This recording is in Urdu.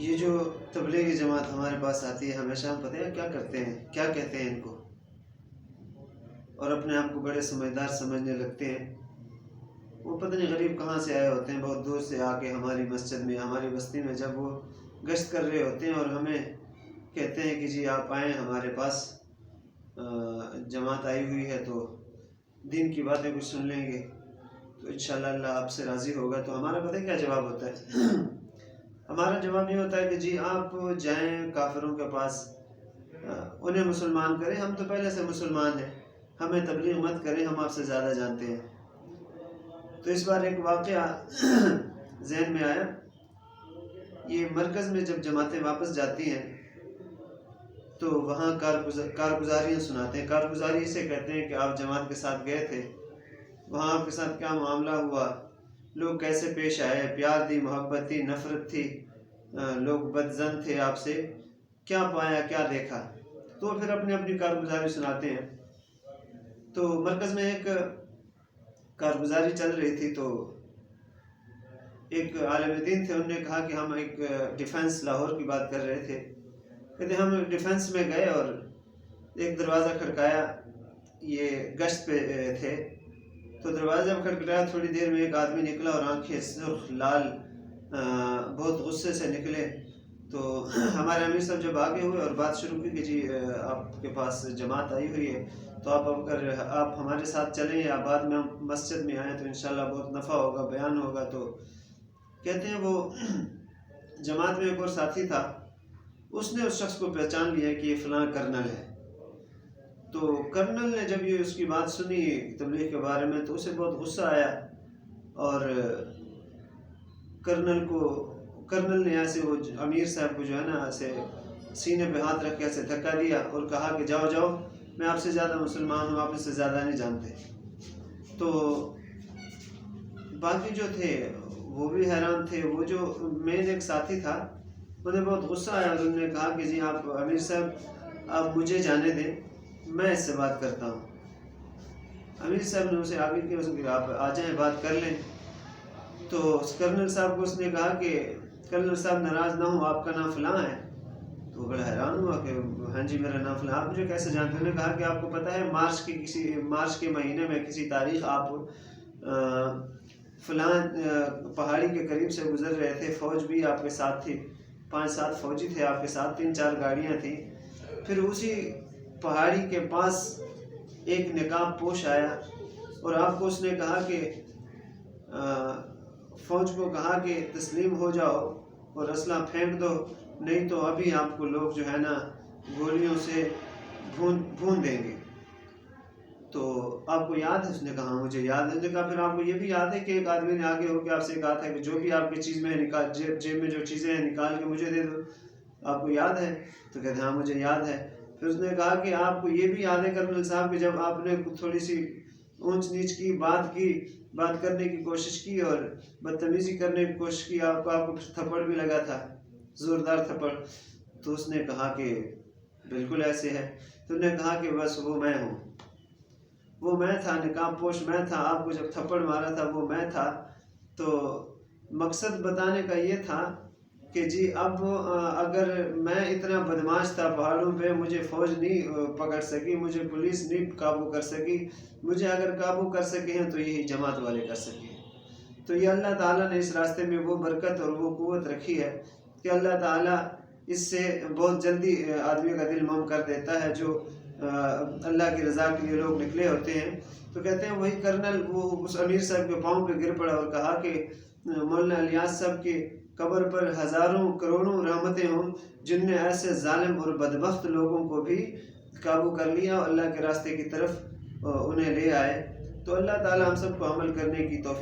یہ جو تبلیغی جماعت ہمارے پاس آتی ہے ہمیشہ ہم پتہ ہے کیا کرتے ہیں، کیا کہتے ہیں ان کو، اور اپنے آپ کو بڑے سمجھدار سمجھنے لگتے ہیں۔ وہ پتہ نہیں غریب کہاں سے آئے ہوتے ہیں، بہت دور سے آ کے ہماری مسجد میں، ہماری بستی میں جب وہ گشت کر رہے ہوتے ہیں اور ہمیں کہتے ہیں کہ جی آپ آئیں ہمارے پاس، جماعت آئی ہوئی ہے تو دین کی باتیں کچھ سن لیں گے تو انشاءاللہ اللہ آپ سے راضی ہوگا۔ تو ہمارا پتہ ہے کیا جواب ہوتا ہے؟ ہمارا جواب یہ ہوتا ہے کہ جی آپ جائیں کافروں کے پاس، انہیں مسلمان کریں، ہم تو پہلے سے مسلمان ہیں، ہمیں تبلیغ مت کریں، ہم آپ سے زیادہ جانتے ہیں۔ تو اس بار ایک واقعہ ذہن میں آیا، یہ مرکز میں جب جماعتیں واپس جاتی ہیں تو وہاں کارگزاریاں سناتے ہیں۔ کارگزاری اسے کہتے ہیں کہ آپ جماعت کے ساتھ گئے تھے، وہاں آپ کے ساتھ کیا معاملہ ہوا، لوگ کیسے پیش آئے، پیار دی، محبت تھی، نفرت تھی، لوگ بدظن تھے آپ سے، کیا پایا، کیا دیکھا، تو پھر اپنی اپنی کارگزاری سناتے ہیں۔ تو مرکز میں ایک کارگزاری چل رہی تھی تو ایک عالم دین تھے، انہوں نے کہا کہ ہم ایک ڈیفنس لاہور کی بات کر رہے تھے، کہتے ہم ڈیفنس میں گئے اور ایک دروازہ کھڑکایا، یہ گشت پہ تھے تو دروازہ جب کھڑکایا تھوڑی دیر میں ایک آدمی نکلا اور آنکھیں سرخ لال بہت غصے سے نکلے۔ تو ہمارے امیر صاحب جب آگے ہوئے اور بات شروع کی کہ جی آپ کے پاس جماعت آئی ہوئی ہے تو اگر آپ ہمارے ساتھ چلیں یا بعد میں ہم مسجد میں آئیں تو انشاءاللہ بہت نفع ہوگا، بیان ہوگا۔ تو کہتے ہیں وہ جماعت میں ایک اور ساتھی تھا، اس نے اس شخص کو پہچان لیا کہ یہ فلاں کرنل ہے۔ تو کرنل نے جب یہ اس کی بات سنی تبلیغ کے بارے میں تو اسے بہت غصہ آیا، اور کرنل نے ایسے وہ امیر صاحب کو جو ہے نا ایسے سینے پہ ہاتھ رکھ کے ایسے دھکا دیا اور کہا کہ جاؤ جاؤ، میں آپ سے زیادہ مسلمان ہوں، آپ اس سے زیادہ نہیں جانتے۔ تو باقی جو تھے وہ بھی حیران تھے، وہ جو مین ایک ساتھی تھا انہیں بہت غصہ آیا اور انہوں نے کہا کہ جی آپ امیر صاحب آپ مجھے جانے دیں، میں اس سے بات کرتا ہوں۔ امیر صاحب نے اسے آگے کیا، اسے کہا آپ آ جائیں بات کر لیں۔ تو اس کرنل صاحب کو اس نے کہا کہ کرنل صاحب ناراض نہ ہوں، آپ کا نام فلاں ہے۔ تو بڑا حیران ہوا کہ ہاں جی میرا نام فلاں، آپ مجھے کیسے جانتے ہیں؟ انہوں نے کہا کہ آپ کو پتہ ہے مارچ کے مہینے میں کسی تاریخ آپ فلاں پہاڑی کے قریب سے گزر رہے تھے، فوج بھی آپ کے ساتھ تھی، 5-7 فوجی تھے آپ کے ساتھ، 3-4 گاڑیاں تھیں، پھر اسی پہاڑی کے پاس ایک نقاب پوش آیا اور آپ کو اس نے کہا کہ فوج کو کہا کہ تسلیم ہو جاؤ اور اسلحہ پھینک دو، نہیں تو ابھی آپ کو لوگ جو ہے نا گولیوں سے بھون دیں گے۔ تو آپ کو یاد ہے؟ اس نے کہا مجھے یاد ہے۔ اس نے کہا پھر آپ کو یہ بھی یاد ہے کہ ایک آدمی نے آگے ہو کے آپ سے کہا تھا کہ جو بھی آپ کی چیز میں جیب میں جو چیزیں ہیں نکال کے مجھے دے دو، آپ کو یاد ہے؟ تو کہتے ہیں ہاں مجھے یاد ہے۔ پھر اس نے کہا کہ آپ کو یہ بھی یاد ہے کرنل صاحب کہ جب آپ نے تھوڑی سی اونچ نیچ کی بات کرنے کی کوشش کی اور بدتمیزی کرنے کی کوشش کی، آپ کو تھپڑ بھی لگا تھا، زوردار تھپڑ۔ تو اس نے کہا کہ بالکل ایسے ہے۔ تو انہوں نے کہا کہ بس وہ میں ہوں، وہ میں تھا، نقاب پوش میں تھا، آپ کو جب تھپڑ مارا تھا وہ میں تھا۔ تو مقصد بتانے کا یہ تھا کہ جی اب اگر میں اتنا بدماش تھا پہاڑوں پہ، مجھے فوج نہیں پکڑ سکی، مجھے پولیس نہیں قابو کر سکی، مجھے اگر قابو کر سکے ہیں تو یہی جماعت والے کر سکے ہیں۔ تو یہ اللہ تعالیٰ نے اس راستے میں وہ برکت اور وہ قوت رکھی ہے کہ اللہ تعالیٰ اس سے بہت جلدی آدمی کا دل موم کر دیتا ہے، جو اللہ کی رضا کے لیے لوگ نکلے ہوتے ہیں۔ تو کہتے ہیں وہی کرنل وہ اس امیر صاحب کے پاؤں پہ گر پڑا اور کہا کہ مولانا الیاس صاحب کی قبر پر ہزاروں کروڑوں رحمتیں ہوں، جن نے ایسے ظالم اور بدبخت لوگوں کو بھی قابو کر لیا اور اللہ کے راستے کی طرف انہیں لے آئے۔ تو اللہ تعالیٰ ہم سب کو عمل کرنے کی توفیق